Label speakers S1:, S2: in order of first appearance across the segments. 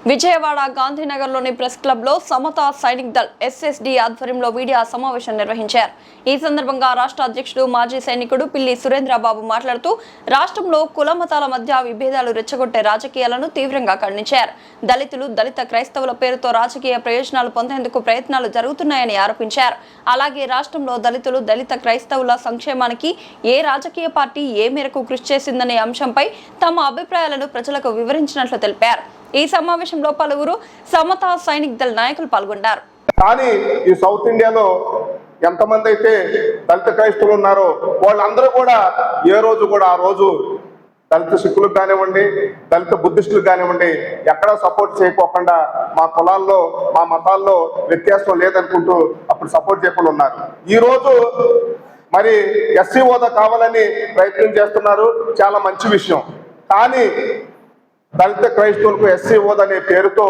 S1: Vijayawada గాంధీనగర్లోని press క్లబ్లో సమతా Sainik Dal SSD ఆధ్వర్యంలో media సమావేశం నిర్వహించారు. ఈ సందర్భంగా రాష్ట్ర అధ్యక్షుడు మాజీ సైనికుడు పిల్లి సురేంద్రబాబు మాట్లాడుతూ రాష్ట్రంలో కుల మతాల మధ్య విభేదాలు రెచ్చగొట్టే రాజకీయాలను తీవ్రంగా ఖండించారు. దళితులు, దళిత క్రైస్తవుల పేరుతో రాజకీయ ప్రయోజనాలు పొందేందుకు ప్రయత్నాలు జరుగుతున్నాయని ఆరోపించారు. అలాగే రాష్ట్రంలో దళితులు, దళిత క్రైస్తవుల సంక్షేమానికి ఏ రాజకీయ పార్టీ ఏ మేరకు కృషి చేసిందనే అంశంపై తమ అభిప్రాయాలను ప్రజలకు వివరించినట్లు తెలిపారు. ఈ సమావేశంలో పలువురు సమతా సైనిక్ దళ్ నాయకులు పాల్గొన్నారు.
S2: కానీ ఈ సౌత్ ఇండియాలో ఎంతమంది అయితే దళిత క్రైస్తవులు ఉన్నారో వాళ్ళందరూ కూడా ఏ రోజు కూడా ఆ రోజు దళిత సిక్కులకు కానివ్వండి, దళిత బుద్ధిస్టులకు కానివ్వండి ఎక్కడా సపోర్ట్ చేయకోకుండా మా కులాల్లో మా మతాల్లో వ్యత్యాసం లేదనుకుంటూ అప్పుడు సపోర్ట్ చేయకుండా ఉన్నారు. ఈ రోజు మరి ఎస్సీ హోదా కావాలని ప్రయత్నం చేస్తున్నారు, చాలా మంచి విషయం. కానీ దళిత క్రైస్తవులకు ఎస్సీ హోదా అనే పేరుతో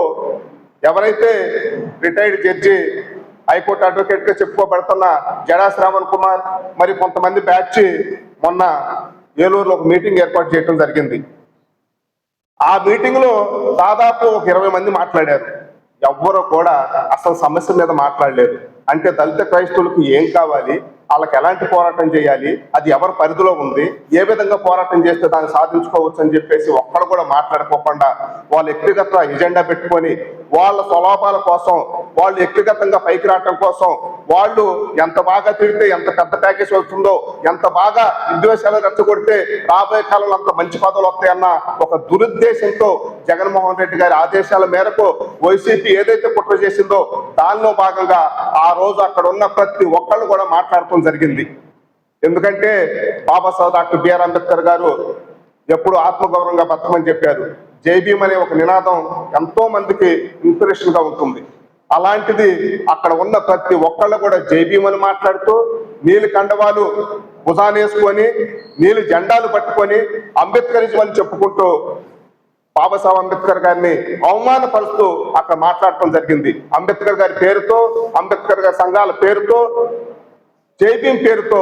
S2: ఎవరైతే రిటైర్డ్ జడ్జి హైకోర్టు అడ్వకేట్గా చెప్పుకోబడుతున్న జడా శ్రావణ్ కుమార్ మరి కొంతమంది బ్యాచ్ మొన్న ఏలూరులో ఒక మీటింగ్ ఏర్పాటు చేయడం జరిగింది. ఆ మీటింగ్లో దాదాపు ఒక 20 మంది మాట్లాడారు. ఎవ్వరూ కూడా అసలు సమస్య మీద మాట్లాడలేదు. అంటే దళిత క్రైస్తవులకు ఏం కావాలి, వాళ్ళకి ఎలాంటి పోరాటం చేయాలి, అది ఎవరి పరిధిలో ఉంది, ఏ విధంగా పోరాటం చేస్తే దాన్ని సాధించుకోవచ్చు అని చెప్పేసి ఒక్కడు కూడా మాట్లాడుకోకుండా వాళ్ళు వ్యక్తిగత ఎజెండా పెట్టుకొని వాళ్ళ స్వలాభాల కోసం వాళ్ళు వ్యక్తిగతంగా పైకి రావటం కోసం వాళ్ళు ఎంత బాగా తిరిగితే ఎంత పెద్ద ప్యాకేజ్ వస్తుందో, ఎంత బాగా విద్వేషాలు రెచ్చగొడితే రాబోయే కాలంలో అంత మంచి పదవులు వస్తాయన్న ఒక దురుద్దేశంతో జగన్మోహన్ రెడ్డి గారి ఆదేశాల మేరకు వైసీపీ ఏదైతే కుట్ర చేసిందో దానిలో భాగంగా ఆ రోజు అక్కడ ఉన్న ప్రతి ఒక్కళ్ళు కూడా మాట్లాడుతూ జరిగింది. ఎందుకంటే బాబాసాహెబ్ డాక్టర్ బిఆర్ అంబేద్కర్ గారు ఎప్పుడు ఆత్మగౌరవంగా బతకమని చెప్పారు. జై భీమ్ అనే ఒక నినాదం ఎంతో మందికి ఇన్స్పిరేషన్ గా ఉంటుంది. అలాంటిది అక్కడ ఉన్న ప్రతి ఒక్కళ్ళు కూడా జై భీమ్ అని మాట్లాడుతూ నీలి కండవాలు భుజానేసుకొని నీలి జెండాలు పట్టుకొని అంబేద్కరిజం అని చెప్పుకుంటూ బాబాసాహెబ్ అంబేద్కర్ గారిని అవమానపరుస్తూ అక్కడ మాట్లాడటం జరిగింది. అంబేద్కర్ గారి పేరుతో, అంబేద్కర్ గారి సంఘాల పేరుతో, జై భీమ్ పేరుతో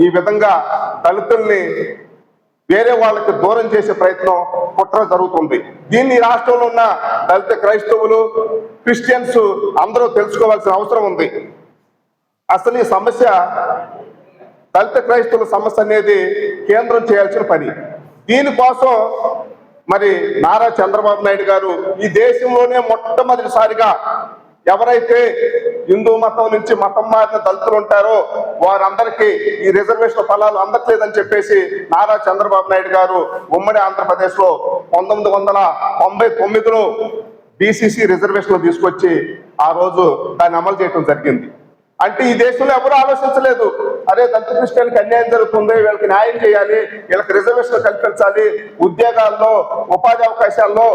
S2: ఈ విధంగా దళితుల్ని వేరే వాళ్ళకి దూరం చేసే ప్రయత్నం కుట్ర జరుగుతుంది. దీన్ని రాష్ట్రంలో ఉన్న దళిత క్రైస్తవులు, క్రిస్టియన్స్ అందరూ తెలుసుకోవాల్సిన అవసరం ఉంది. అసలు ఈ సమస్య దళిత క్రైస్తవుల సమస్య అనేది కేంద్రం చేయాల్సిన పని. దీనికోసం మరి నారా చంద్రబాబు నాయుడు గారు ఈ దేశంలోనే మొట్టమొదటిసారిగా ఎవరైతే హిందూ మతం నుంచి మతం మారిన దళితులు ఉంటారో వారందరికీ ఈ రిజర్వేషన్ ఫలాలు అందట్లేదని చెప్పేసి నారా చంద్రబాబు నాయుడు గారు ఉమ్మడి ఆంధ్రప్రదేశ్ లో 1999లో బీసీసీ రిజర్వేషన్ తీసుకొచ్చి ఆ రోజు దాన్ని అమలు చేయడం జరిగింది. అంటే ఈ దేశంలో ఎవరు ఆలోచించలేదు, అరే దళిత క్రిస్టియన్కి అన్యాయం జరుగుతుంది, వీళ్ళకి న్యాయం చేయాలి, వీళ్ళకి రిజర్వేషన్ కల్పించాలి, ఉద్యోగాల్లో, ఉపాధి అవకాశాల్లో,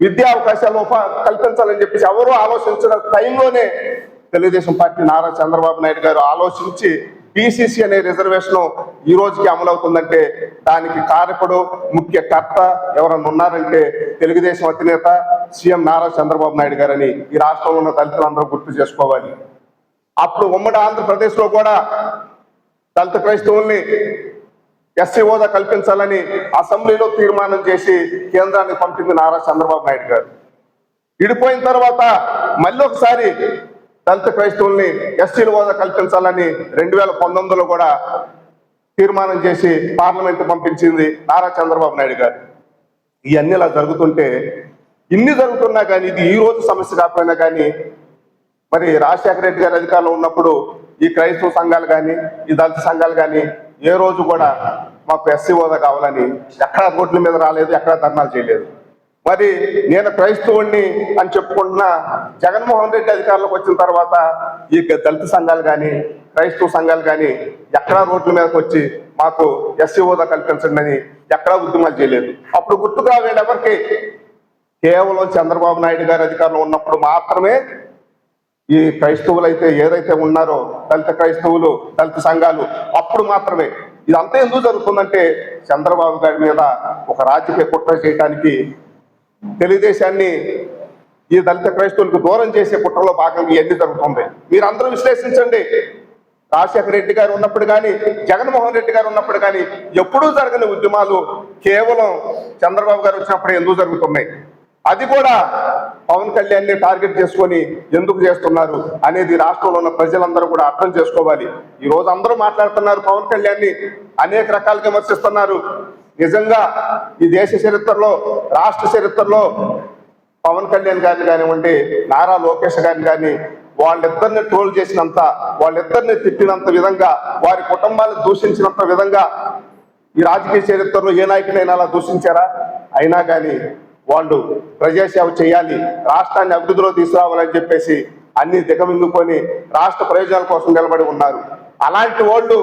S2: విద్యా అవకాశాలు కల్పించాలని చెప్పేసి ఎవరూ ఆలోచించిన టైంలోనే తెలుగుదేశం పార్టీ నారా చంద్రబాబు నాయుడు గారు ఆలోచించి బీసీసీ అనే రిజర్వేషన్ ఈ రోజుకి అమలవుతుందంటే దానికి కారకుడు, ముఖ్య కర్త ఎవరన్నా ఉన్నారంటే తెలుగుదేశం అధినేత సీఎం నారా చంద్రబాబు నాయుడు గారని ఈ రాష్ట్రంలో ఉన్న దళితులందరూ గుర్తు చేసుకోవాలి. అప్పుడు ఉమ్మడి ఆంధ్రప్రదేశ్ లో కూడా దళిత క్రైస్తవుల్ని ఎస్సీ హోదా కల్పించాలని అసెంబ్లీలో తీర్మానం చేసి కేంద్రానికి పంపింది నారా చంద్రబాబు నాయుడు గారు. విడిపోయిన తర్వాత మళ్ళీ ఒకసారి దళిత క్రైస్తవుల్ని ఎస్సీ హోదా కల్పించాలని 2019లో కూడా తీర్మానం చేసి పార్లమెంట్ పంపించింది నారా చంద్రబాబు నాయుడు గారు. ఇవన్నీ ఇలా జరుగుతుంటే, ఇన్ని జరుగుతున్నా కానీ ఇది ఈ రోజు సమస్య కాకపోయినా కానీ మరి రాజశేఖర రెడ్డి గారు అధికారంలో ఉన్నప్పుడు ఈ క్రైస్తవ సంఘాలు కానీ ఈ దళిత సంఘాలు కానీ ఏ రోజు కూడా మాకు ఎస్సీ హోదా కావాలని ఎక్కడా రోడ్ల మీద రాలేదు, ఎక్కడా ధర్నాలు చేయలేదు. మరి నేను క్రైస్తవుణ్ణి అని చెప్పుకుంటున్న జగన్మోహన్ రెడ్డి అధికారంలోకి వచ్చిన తర్వాత ఈ దళిత సంఘాలు కానీ క్రైస్తవ సంఘాలు కానీ ఎక్కడా రోడ్ల మీదకి వచ్చి మాకు ఎస్సీ హోదా కల్పించండి అని ఎక్కడా ఉద్యమాలు చేయలేదు. అప్పుడు గుర్తుకు రాలేదు ఎవరికి, కేవలం చంద్రబాబు నాయుడు గారి అధికారంలో ఉన్నప్పుడు మాత్రమే ఈ క్రైస్తవులు అయితే ఏదైతే ఉన్నారో దళిత క్రైస్తవులు, దళిత సంఘాలు అప్పుడు మాత్రమే. ఇదంతా ఎందుకు జరుగుతుందంటే చంద్రబాబు గారి మీద ఒక రాజకీయ కుట్ర చేయడానికి, తెలుగుదేశాన్ని ఈ దళిత క్రైస్తవులకు దూరం చేసే కుట్రలో భాగంగా ఇవన్నీ జరుగుతుంది. మీరు అందరూ విశ్లేషించండి. రాజశేఖర రెడ్డి గారు ఉన్నప్పుడు కానీ జగన్మోహన్ రెడ్డి గారు ఉన్నప్పుడు కానీ ఎప్పుడూ జరగని ఉద్యమాలు కేవలం చంద్రబాబు గారు వచ్చినప్పుడు ఎందుకు జరుగుతున్నాయి? అది కూడా పవన్ కళ్యాణ్ని టార్గెట్ చేసుకొని ఎందుకు చేస్తున్నారు అనేది రాష్ట్రంలో ఉన్న ప్రజలందరూ కూడా అర్థం చేసుకోవాలి. ఈ రోజు అందరూ మాట్లాడుతున్నారు, పవన్ కళ్యాణ్ని అనేక రకాలుగా విమర్శిస్తున్నారు. నిజంగా ఈ దేశ చరిత్రలో, రాష్ట్ర చరిత్రలో పవన్ కళ్యాణ్ గారిని కానివ్వండి, నారా లోకేష్ గారిని కానీ వాళ్ళిద్దరిని ట్రోల్ చేసినంత, వాళ్ళిద్దరిని తిట్టినంత విధంగా, వారి కుటుంబాలను దూషించినంత విధంగా ఈ రాజకీయ చరిత్రలో ఏ నాయకుడైనా అలా దూషించారా? అయినా కానీ వాళ్ళు ప్రజాసేవ చేయాలి, రాష్ట్రాన్ని అభివృద్ధిలో తీసుకురావాలని చెప్పేసి అన్ని దిగమింగుకొని రాష్ట్ర ప్రయోజనాల కోసం నిలబడి ఉన్నారు. అలాంటి వాళ్ళు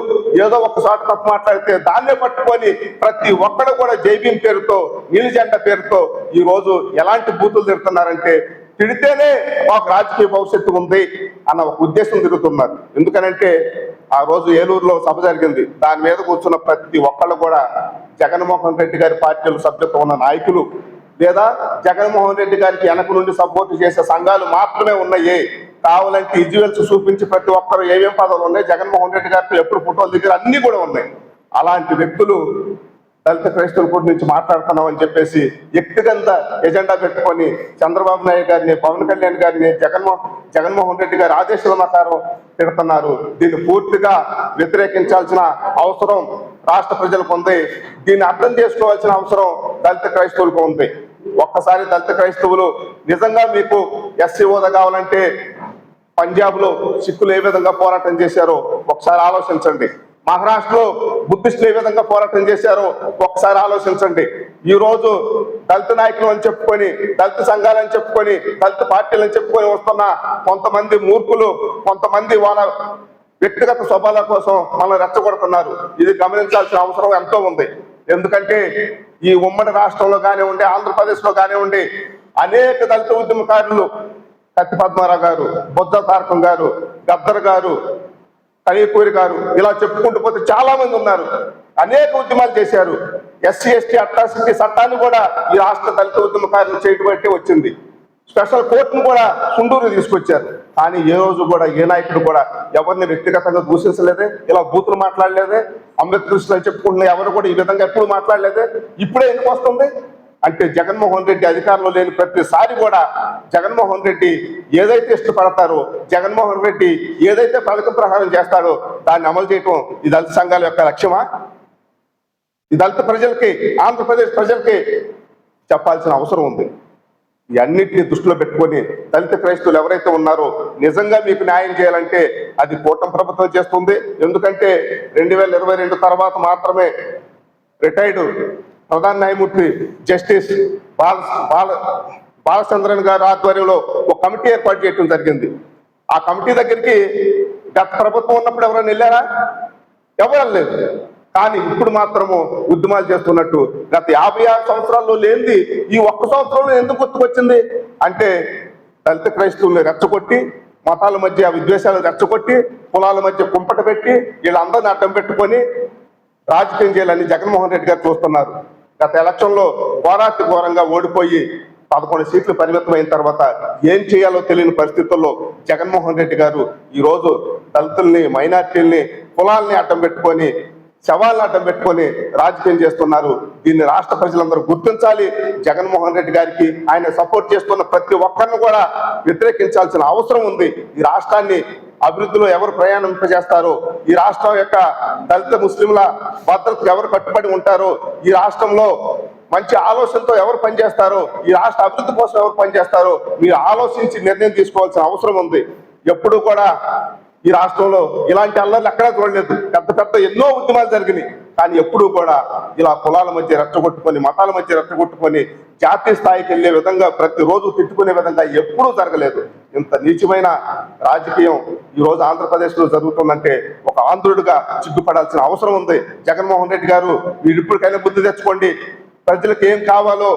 S2: ఏదో ఒక్కసారి తప్పు మాట్లాడితే దాన్నే పట్టుకొని ప్రతి ఒక్కడు కూడా జైభీం పేరుతో, నీలిజెండ పేరుతో ఈ రోజు ఎలాంటి బూతులు తిడుతున్నారంటే, తిడితేనే మాకు రాజకీయ భవిష్యత్తు ఉంది అన్న ఒక ఉద్దేశం తిరుగుతున్నారు. ఎందుకనంటే ఆ రోజు ఏలూరులో సభ జరిగింది, దాని మీద కూర్చున్న ప్రతి ఒక్కళ్ళు కూడా జగన్మోహన్ రెడ్డి గారి పార్టీలో సభ్యత్వం ఉన్న నాయకులు లేదా జగన్మోహన్ రెడ్డి గారికి వెనక నుండి సపోర్ట్ చేసే సంఘాలు మాత్రమే ఉన్నాయి. కావాలంటే విజువల్స్ చూపించి ప్రతి ఒక్కరు ఏమేం పదవులు ఉన్నాయి, జగన్మోహన్ రెడ్డి గారితో ఎప్పుడు ఫోటోలు దగ్గర అన్ని కూడా ఉన్నాయి. అలాంటి వ్యక్తులు దళిత క్రైస్తవుల గురించి నుంచి మాట్లాడుతున్నాం అని చెప్పేసి వ్యక్తిగత ఎజెండా పెట్టుకొని చంద్రబాబు నాయుడు గారిని, పవన్ కళ్యాణ్ గారిని, జగన్మోహన్ రెడ్డి గారి ఆదేశాల ప్రకారం తిడుతున్నారు. దీన్ని పూర్తిగా వ్యతిరేకించాల్సిన అవసరం రాష్ట్ర ప్రజలకు ఉంది. దీన్ని అర్థం చేసుకోవాల్సిన అవసరం దళిత క్రైస్తవులకు ఉంది. ఒక్కసారి దళిత క్రైస్తవులు నిజంగా మీకు ఎస్సీ హోదా కావాలంటే పంజాబ్ లో సిక్కులు ఏ విధంగా పోరాటం చేశారో ఒకసారి ఆలోచించండి. మహారాష్ట్రలో బుద్ధిస్టులు ఏ విధంగా పోరాటం చేశారో ఒకసారి ఆలోచించండి. ఈ రోజు దళిత నాయకులు అని చెప్పుకొని, దళిత సంఘాలని చెప్పుకొని, దళిత పార్టీలని చెప్పుకొని వస్తున్న కొంతమంది మూర్ఖులు, కొంతమంది వాళ్ళ వ్యక్తిగత స్వభావాల కోసం మనల్ని రెచ్చగొడుతున్నారు. ఇది గమనించాల్సిన అవసరం ఎంతో ఉంది. ఎందుకంటే ఈ ఉమ్మడి రాష్ట్రంలో కానివ్వండి, ఆంధ్రప్రదేశ్లో కానివ్వండి, అనేక దళిత ఉద్యమకారులు, కత్తి పద్మారావు గారు, బొజ్జ తారకం గారు, గద్దర్ గారు, కలీపూరి గారు, ఇలా చెప్పుకుంటూ పోతే చాలా మంది ఉన్నారు. అనేక ఉద్యమాలు చేశారు. ఎస్సీ ఎస్టీ అట్రాసిటీ చట్టాన్ని కూడా ఈ రాష్ట్ర దళిత ఉద్యమకారులు చేయబట్టి వచ్చింది. స్పెషల్ కోర్టును కూడా సుండూరు తీసుకొచ్చారు. కానీ ఏ రోజు కూడా ఏ నాయకుడు కూడా ఎవరిని వ్యక్తిగతంగా దూషించలేదే, ఇలా బూతులు మాట్లాడలేదే, అంబేద్కర్ అని చెప్పుకుంటున్న ఎవరు కూడా ఈ విధంగా ఎప్పుడు మాట్లాడలేదే. ఇప్పుడే ఎందుకు వస్తుంది అంటే జగన్మోహన్ రెడ్డి అధికారంలో లేని ప్రతిసారి కూడా జగన్మోహన్ రెడ్డి ఏదైతే ఇష్టపడతారో, జగన్మోహన్ రెడ్డి ఏదైతే పథకం ప్రకారం చేస్తాడో దాన్ని అమలు చేయటం ఈ దళిత సంఘాల యొక్క లక్ష్యమా? ఈ దళిత ప్రజలకి, ఆంధ్రప్రదేశ్ ప్రజలకి చెప్పాల్సిన అవసరం ఉంది. ఇవన్నిటిని దృష్టిలో పెట్టుకొని దళిత క్రైస్తవులు ఎవరైతే ఉన్నారో నిజంగా మీకు న్యాయం చేయాలంటే అది కూటమి ప్రభుత్వం చేస్తుంది. ఎందుకంటే 2022 తర్వాత మాత్రమే రిటైర్డ్ ప్రధాన న్యాయమూర్తి జస్టిస్ బాలచంద్రన్ గారి ఆధ్వర్యంలో ఒక కమిటీ ఏర్పాటు చేయడం జరిగింది. ఆ కమిటీ దగ్గరికి గత ప్రభుత్వం ఉన్నప్పుడు ఎవరైనా వెళ్ళారా? ఎవరు లేదు. కానీ ఇప్పుడు మాత్రము ఉద్యమాలు చేస్తున్నట్టు గత 56 సంవత్సరాల్లో లేనిది ఈ ఒక్క సంవత్సరంలో ఎందుకు గుర్తుకొచ్చింది అంటే దళిత క్రైస్తవుల్ని రెచ్చగొట్టి, మతాల మధ్య విద్వేషాలు రెచ్చగొట్టి, కులాల మధ్య కుంపట పెట్టి వీళ్ళందరినీ అడ్డం పెట్టుకొని రాజకీయం చేయాలని జగన్మోహన్ రెడ్డి గారు చూస్తున్నారు. గత ఎలక్షన్లో ఘోరంగా ఓడిపోయి 11 సీట్లు పరిమితమైన తర్వాత ఏం చేయాలో తెలియని పరిస్థితుల్లో జగన్మోహన్ రెడ్డి గారు ఈ రోజు దళితుల్ని, మైనార్టీల్ని, కులాల్ని అడ్డం పెట్టుకొని, శవాలను అడ్డం పెట్టుకొని రాజకీయం చేస్తున్నారు. దీన్ని రాష్ట్ర ప్రజలందరూ గుర్తించాలి. జగన్మోహన్ రెడ్డి గారికి ఆయన సపోర్ట్ చేస్తున్న ప్రతి ఒక్కరిని కూడా వ్యతిరేకించాల్సిన అవసరం ఉంది. ఈ రాష్ట్రాన్ని అభివృద్ధిలో ఎవరు ప్రయాణింపజేస్తారో, ఈ రాష్ట్రం యొక్క దళిత ముస్లింల భద్రతకు ఎవరు కట్టుబడి ఉంటారో, ఈ రాష్ట్రంలో మంచి ఆలోచనతో ఎవరు పనిచేస్తారో, ఈ రాష్ట్ర అభివృద్ధి కోసం ఎవరు పనిచేస్తారో మీరు ఆలోచించి నిర్ణయం తీసుకోవాల్సిన అవసరం ఉంది. ఎప్పుడు కూడా ఈ రాష్ట్రంలో ఇలాంటి అల్లర్లు ఎక్కడా చూడలేదు. పెద్ద ఎన్నో ఉద్యమాలు జరిగినాయి. కానీ ఎప్పుడూ కూడా ఇలా కులాల మధ్య రెచ్చగొట్టుకొని, మతాల మధ్య రెచ్చగొట్టుకొని జాతీయ స్థాయికి వెళ్ళే విధంగా ప్రతిరోజు తిట్టుకునే విధంగా ఎప్పుడూ జరగలేదు. ఇంత నీచమైన రాజకీయం ఈ రోజు ఆంధ్రప్రదేశ్లో జరుగుతుందంటే ఒక ఆంధ్రుడిగా సిగ్గుపడాల్సిన అవసరం ఉంది. జగన్మోహన్ రెడ్డి గారు మీరు ఇప్పటికైనా బుద్ధి తెచ్చుకోండి. ప్రజలకు ఏం కావాలో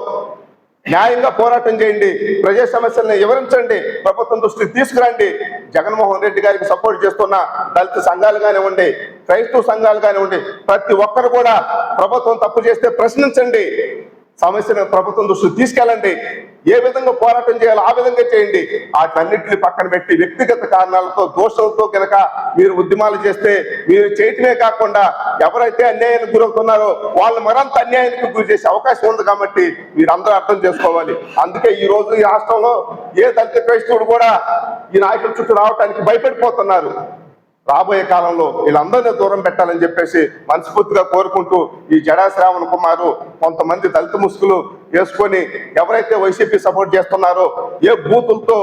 S2: న్యాయంగా పోరాటం చేయండి, ప్రజా సమస్యలను వివరించండి, ప్రభుత్వం దృష్టికి తీసుకురండి. జగన్మోహన్ రెడ్డి గారికి సపోర్ట్ చేస్తున్న దళిత సంఘాలు కానివ్వండి, క్రైస్తవ సంఘాలు కానివ్వండి, ప్రతి ఒక్కరు కూడా ప్రభుత్వం తప్పు చేస్తే ప్రశ్నించండి. సమస్యను ప్రభుత్వం దృష్టికి తీసుకెళ్ళండి. ఏ విధంగా పోరాటం చేయాలో ఆ విధంగా చేయండి. వాటన్నిటిని పక్కన పెట్టి వ్యక్తిగత కారణాలతో దోషాలతో కనుక మీరు ఉద్యమాలు చేస్తే మీరు చేయటమే కాకుండా ఎవరైతే అన్యాయానికి గురవుతున్నారో వాళ్ళు మరింత అన్యాయానికి గురి చేసే అవకాశం ఉంది. కాబట్టి మీరు అందరూ అర్థం చేసుకోవాలి. అందుకే ఈ రోజు ఈ రాష్ట్రంలో ఏ దళిత క్రైస్తవుడు కూడా ఈ నాయకుల చుట్టూ రావడానికి భయపడిపోతున్నారు. రాబోయే కాలంలో వీళ్ళందరినీ దూరం పెట్టాలని చెప్పేసి మనస్ఫూర్తిగా కోరుకుంటూ, ఈ జడా శ్రావణ్ కుమారు కొంతమంది దళిత ముసుగులు వేసుకొని ఎవరైతే వైసీపీ సపోర్ట్ చేస్తున్నారో ఏ బూతులతో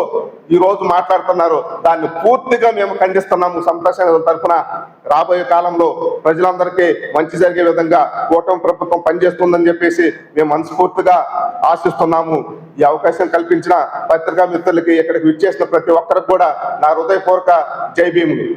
S2: ఈ రోజు మాట్లాడుతున్నారో దాన్ని పూర్తిగా మేము ఖండిస్తున్నాము. సంతోషం తరఫున రాబోయే కాలంలో ప్రజలందరికీ మంచి జరిగే విధంగా కూటమి ప్రభుత్వం పనిచేస్తుందని చెప్పేసి మేము మనస్ఫూర్తిగా ఆశిస్తున్నాము. ఈ అవకాశం కల్పించిన పత్రికా మిత్రులకి, ఇక్కడికి విచ్చేసిన ప్రతి ఒక్కరికి కూడా నా హృదయపూర్వక జై భీములు.